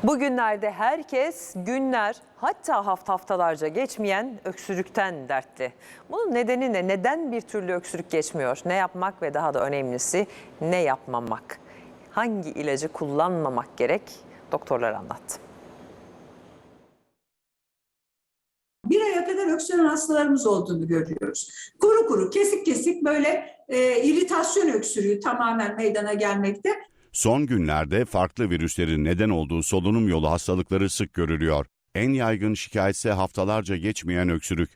Bugünlerde herkes günler hatta haftalarca geçmeyen öksürükten dertli. Bunun nedeni ne? Neden bir türlü öksürük geçmiyor? Ne yapmak ve daha da önemlisi ne yapmamak? Hangi ilacı kullanmamak gerek? Doktorlar anlattı. Bir aya kadar öksüren hastalarımız olduğunu görüyoruz. Kuru kuru, kesik kesik böyle iritasyon öksürüğü tamamen meydana gelmekte. Son günlerde farklı virüslerin neden olduğu solunum yolu hastalıkları sık görülüyor. En yaygın şikayetse haftalarca geçmeyen öksürük.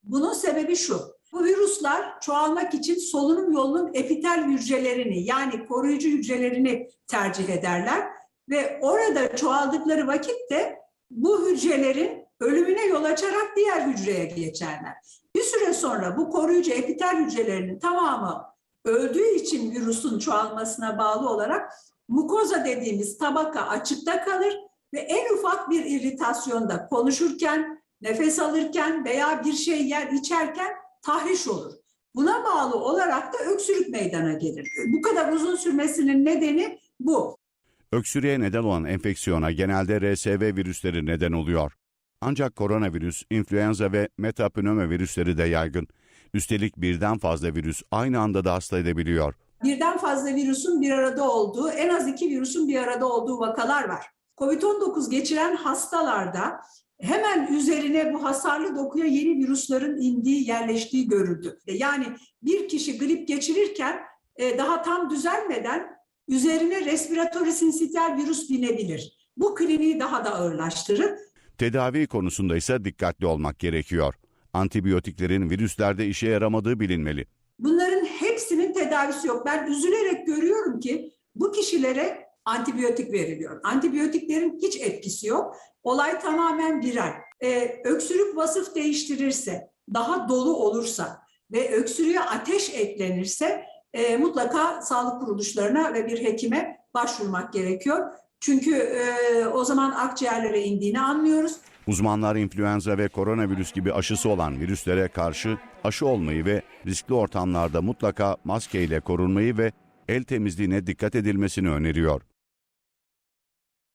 Bunun sebebi şu: bu virüsler çoğalmak için solunum yolunun epitel hücrelerini, yani koruyucu hücrelerini tercih ederler ve orada çoğaldıkları vakitte bu hücrelerin ölümüne yol açarak diğer hücreye geçerler. Bir süre sonra bu koruyucu epitel hücrelerinin tamamı öldüğü için virüsün çoğalmasına bağlı olarak mukoza dediğimiz tabaka açıkta kalır ve en ufak bir irritasyonda konuşurken, nefes alırken veya bir şey içerken tahriş olur. Buna bağlı olarak da öksürük meydana gelir. Bu kadar uzun sürmesinin nedeni bu. Öksürüğe neden olan enfeksiyona genelde RSV virüsleri neden oluyor. Ancak koronavirüs, influenza ve metapnöme virüsleri de yaygın. Üstelik birden fazla virüs aynı anda da hasta edebiliyor. Birden fazla virüsün bir arada olduğu, en az 2 virüsün bir arada olduğu vakalar var. Covid-19 geçiren hastalarda hemen üzerine bu hasarlı dokuya yeni virüslerin indiği, yerleştiği görüldü. Yani bir kişi grip geçirirken daha tam düzelmeden üzerine respiratory sinsitial virüs binebilir. Bu kliniği daha da ağırlaştırır. Tedavi konusunda ise dikkatli olmak gerekiyor. Antibiyotiklerin virüslerde işe yaramadığı bilinmeli. Bunların hepsinin tedavisi yok. Ben üzülerek görüyorum ki bu kişilere antibiyotik veriliyor. Antibiyotiklerin hiç etkisi yok. Olay tamamen viral. Öksürük vasıf değiştirirse, daha dolu olursa ve öksürüğe ateş eklenirse mutlaka sağlık kuruluşlarına ve bir hekime başvurmak gerekiyor. Çünkü o zaman akciğerlere indiğini anlıyoruz. Uzmanlar influenza ve koronavirüs gibi aşısı olan virüslere karşı aşı olmayı ve riskli ortamlarda mutlaka maskeyle korunmayı ve el temizliğine dikkat edilmesini öneriyor.